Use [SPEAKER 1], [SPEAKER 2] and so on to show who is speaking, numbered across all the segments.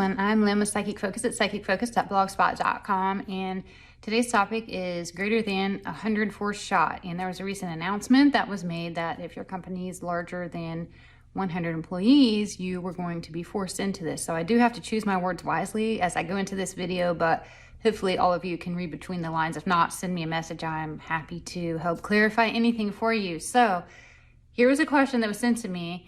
[SPEAKER 1] everyone, I'm Lynn with Psychic Focus at psychicfocus.blogspot.com, and today's topic is greater than 100 forced shot. And there was a recent announcement that was made that if your company is larger than 100 employees, you were going to be forced into this. So I do have to choose my words wisely as I go into this video, but hopefully all of you can read between the lines. If not, send me a message. I'm happy to help clarify anything for you. So here was a question that was sent to me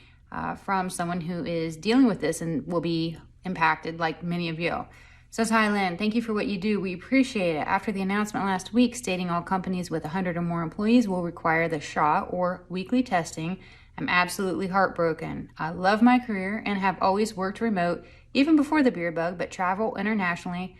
[SPEAKER 1] from someone who is dealing with this and will be impacted like many of you. Says, hi Lynn, thank you for what you do. We appreciate it. After the announcement last week stating all companies with 100 or more employees will require the shot or weekly testing, I'm absolutely heartbroken. I love my career and have always worked remote even before the beer bug, but travel internationally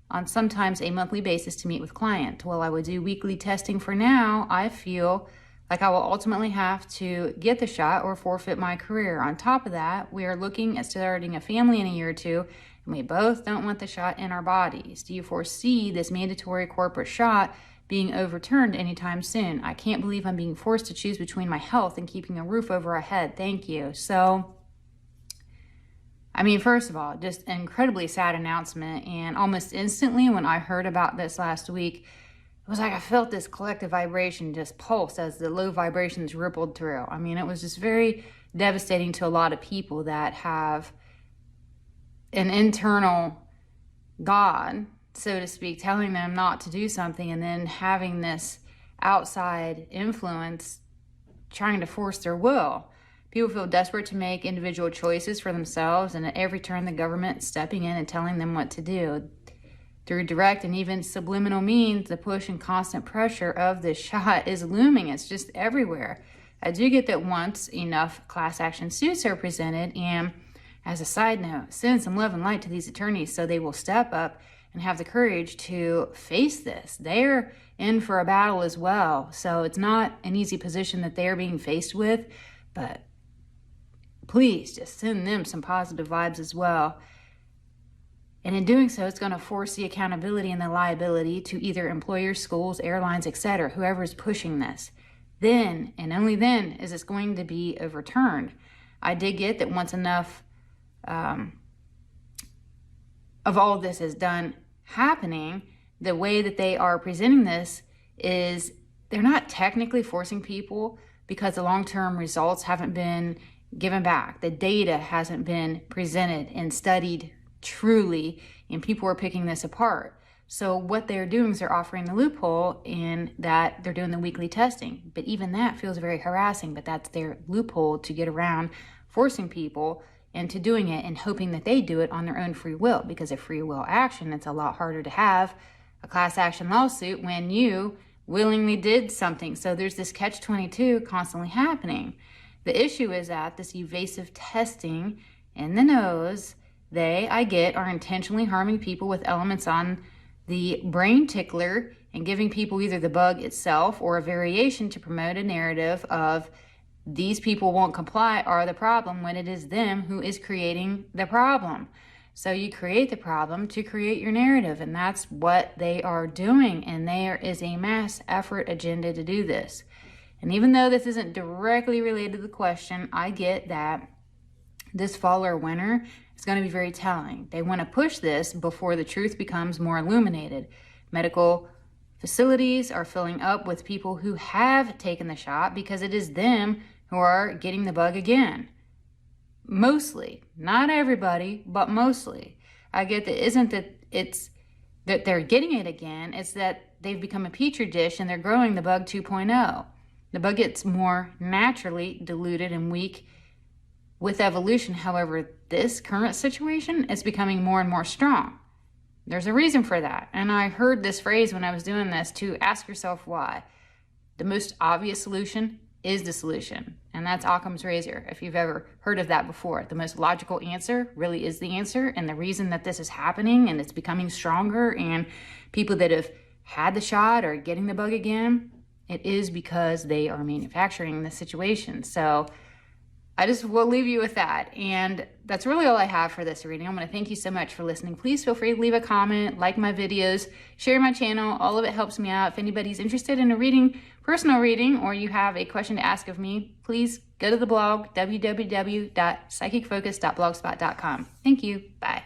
[SPEAKER 1] on sometimes a monthly basis to meet with clients. While I would do weekly testing for now, I feel like I will ultimately have to get the shot or forfeit my career. On top of that, we are looking at starting a family in a year or two, and we both don't want the shot in our bodies. Do you foresee this mandatory corporate shot being overturned anytime soon? I can't believe I'm being forced to choose between my health and keeping a roof over our head. Thank you. So, I mean, first of all, just an incredibly sad announcement. And almost instantly when I heard about this last week, it was like I felt this collective vibration just pulse as the low vibrations rippled through. I mean, it was just very devastating to a lot of people that have an internal God, so to speak, telling them not to do something, and then having this outside influence trying to force their will. People feel desperate to make individual choices for themselves, and at every turn the government stepping in and telling them what to do. Through direct and even subliminal means, the push and constant pressure of this shot is looming. It's just everywhere. I do get that once enough class action suits are presented, and as a side note, send some love and light to these attorneys so they will step up and have the courage to face this. They're in for a battle as well. So it's not an easy position that they're being faced with, but please just send them some positive vibes as well. And in doing so, it's going to force the accountability and the liability to either employers, schools, airlines, etc., whoever is pushing this. Then, and only then, is this going to be overturned. I did get that once enough of all of this is done happening, the way that they are presenting this is they're not technically forcing people because the long-term results haven't been given back. The data hasn't been presented and studied truly, and people are picking this apart. So what they're doing is they're offering the loophole in that they're doing the weekly testing. But even that feels very harassing, but that's their loophole to get around forcing people into doing it and hoping that they do it on their own free will, because of free will action, it's a lot harder to have a class action lawsuit when you willingly did something. So there's this catch-22 constantly happening. The issue is that this evasive testing in the nose, I get, are intentionally harming people with elements on the brain tickler and giving people either the bug itself or a variation to promote a narrative of these people won't comply are the problem when it is them who is creating the problem. So you create the problem to create your narrative, and that's what they are doing. And there is a mass effort agenda to do this. And even though this isn't directly related to the question, I get that this fall or winter is going to be very telling. They want to push this before the truth becomes more illuminated. Medical facilities are filling up with people who have taken the shot because it is them who are getting the bug again. Mostly. Not everybody, but mostly. I get that isn't that it's that they're getting it again, it's that they've become a petri dish and they're growing the bug 2.0. The bug gets more naturally diluted and weak with evolution. However, this current situation is becoming more and more strong. There's a reason for that. And I heard this phrase when I was doing this, to ask yourself why. The most obvious solution is the solution. And that's Occam's razor, if you've ever heard of that before. The most logical answer really is the answer. And the reason that this is happening and it's becoming stronger and people that have had the shot are getting the bug again, it is because they are manufacturing the situation. So I just will leave you with that. And that's really all I have for this reading. I'm going to thank you so much for listening. Please feel free to leave a comment, like my videos, share my channel. All of it helps me out. If anybody's interested in a reading, personal reading, or you have a question to ask of me, please go to the blog, www.psychicfocus.blogspot.com. Thank you. Bye.